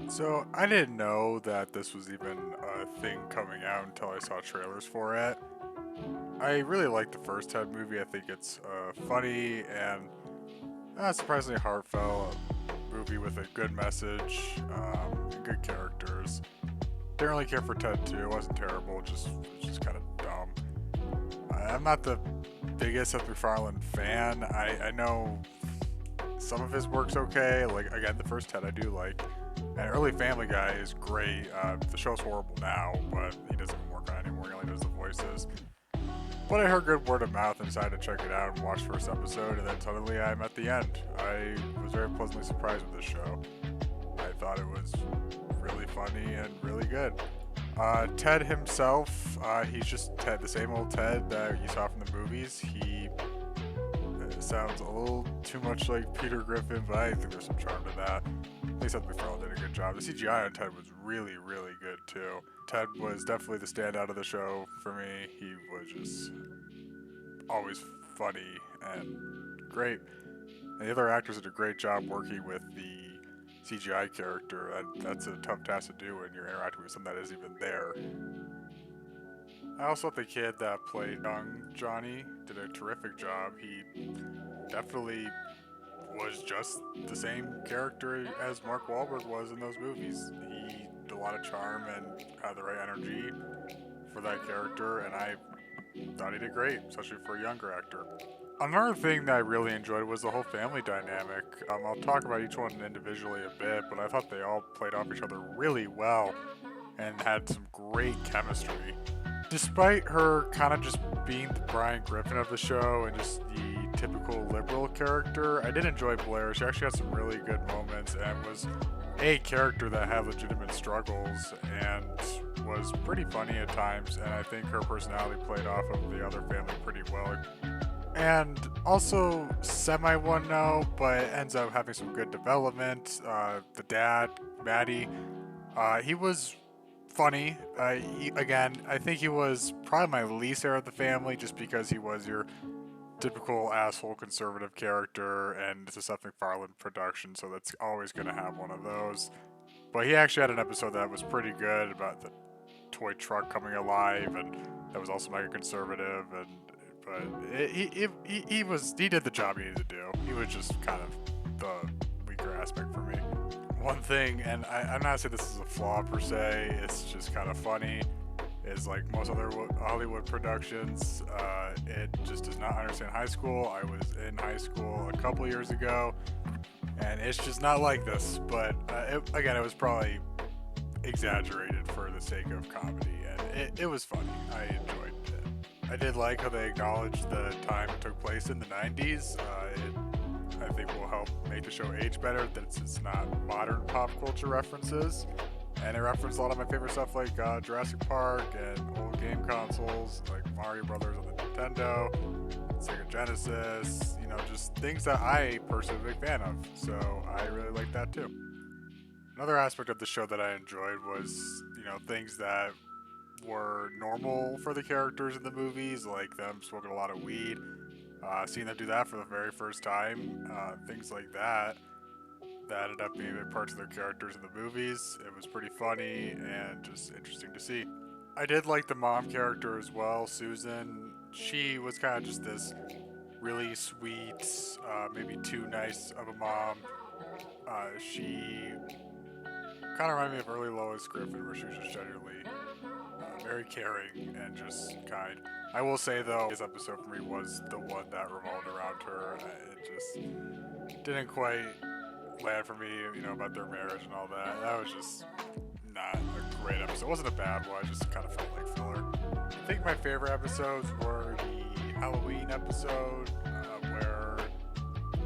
So I didn't know that this was even a thing coming out until I saw trailers for it. I really like the first Ted movie. I think it's funny and surprisingly heartfelt movie with a good message and good characters. Didn't really care for Ted 2. It wasn't terrible. Just kind of dumb. I'm not the biggest Seth MacFarlane fan. I know some of his work's okay. Like again, the first Ted I do like. And early Family Guy is great. The show's horrible now, but he doesn't even work on it anymore. He only does the voices. But I heard good word of mouth and decided to check it out and watch the first episode. And then suddenly I'm at the end. I was very pleasantly surprised with this show. I thought it was really funny and really good. Ted himself, he's just Ted, the same old Ted that you saw from the movies. He sounds a little too much like Peter Griffin, but I think there's some charm to that. At least Seth MacFarlane did a good job. The CGI on Ted was really, really good too. Ted was definitely the standout of the show for me. He was just always funny and great. And the other actors did a great job working with the CGI character. That's a tough task to do when you're interacting with someone that isn't even there. I also thought the kid that played young Johnny did a terrific job. He definitely was just the same character as Mark Wahlberg was in those movies. He had a lot of charm and had the right energy for that character, and I thought he did great, especially for a younger actor. Another thing that I really enjoyed was the whole family dynamic. I'll talk about each one individually a bit, but I thought they all played off each other really well and had some great chemistry. Despite her kind of just being the Brian Griffin of the show and just the typical liberal character, I did enjoy Blair. She actually had some really good moments and was a character that had legitimate struggles and was pretty funny at times, and I think her personality played off of the other family pretty well. And also semi one note, but ends up having some good development. The dad, Maddie, he was funny. Again, I think he was probably my least favorite of the family just because he was your typical asshole conservative character, and it's a Seth MacFarlane production, so that's always going to have one of those. But he actually had an episode that was pretty good about the toy truck coming alive, and that was also mega conservative. And he did the job he needed to do. He was just kind of the weaker aspect for me. One thing, and I'm not saying this is a flaw per se, it's just kind of funny, is like most other Hollywood productions, it just does not understand high school. I was in high school a couple years ago, and it's just not like this. But again, it was probably exaggerated for the sake of comedy, and it was funny. I enjoyed it. I did like how they acknowledged the time it took place in the 90s. I think will help make the show age better, that it's not modern pop culture references. And it referenced a lot of my favorite stuff like Jurassic Park and old game consoles like Mario Brothers on the Nintendo, Sega Genesis, just things that I personally am a big fan of. So I really like that too. Another aspect of the show that I enjoyed was, things that were normal for the characters in the movies, like them smoking a lot of weed, seeing them do that for the very first time, things like that ended up being big parts of their characters in the movies. It was pretty funny and just interesting to see. I did like the mom character as well, Susan. She was kind of just this really sweet, maybe too nice of a mom. She kind of reminded me of early Lois Griffin, where she was just generally very caring and just kind. I will say though, this episode for me was the one that revolved around her. It just didn't quite land for me, about their marriage and all that. That was just not a great episode. It wasn't a bad one, I just kind of felt like filler. I think my favorite episodes were the Halloween episode, where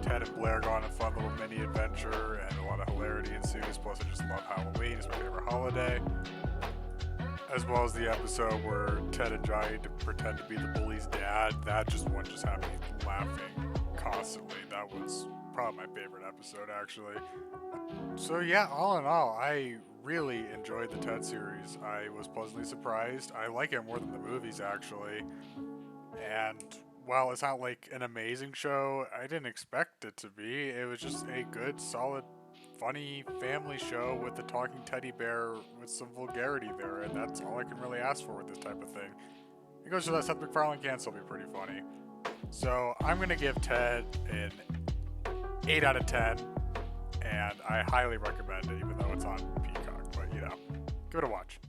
Ted and Blair go on a fun little mini adventure and a lot of hilarity ensues. Plus, I just love Halloween, it's my favorite holiday. As well as the episode where Ted and Johnny pretend to be the bully's dad. That just had me laughing constantly. That was probably my favorite episode, actually. So yeah, all in all, I really enjoyed the Ted series. I was pleasantly surprised. I like it more than the movies, actually. And while it's not like an amazing show, I didn't expect it to be. It was just a good, solid, funny family show with a talking teddy bear with some vulgarity there, and that's all I can really ask for with this type of thing. It goes to that Seth MacFarlane can still be pretty funny. So I'm going to give Ted an 8 out of 10, and I highly recommend it, even though it's on Peacock. But, give it a watch.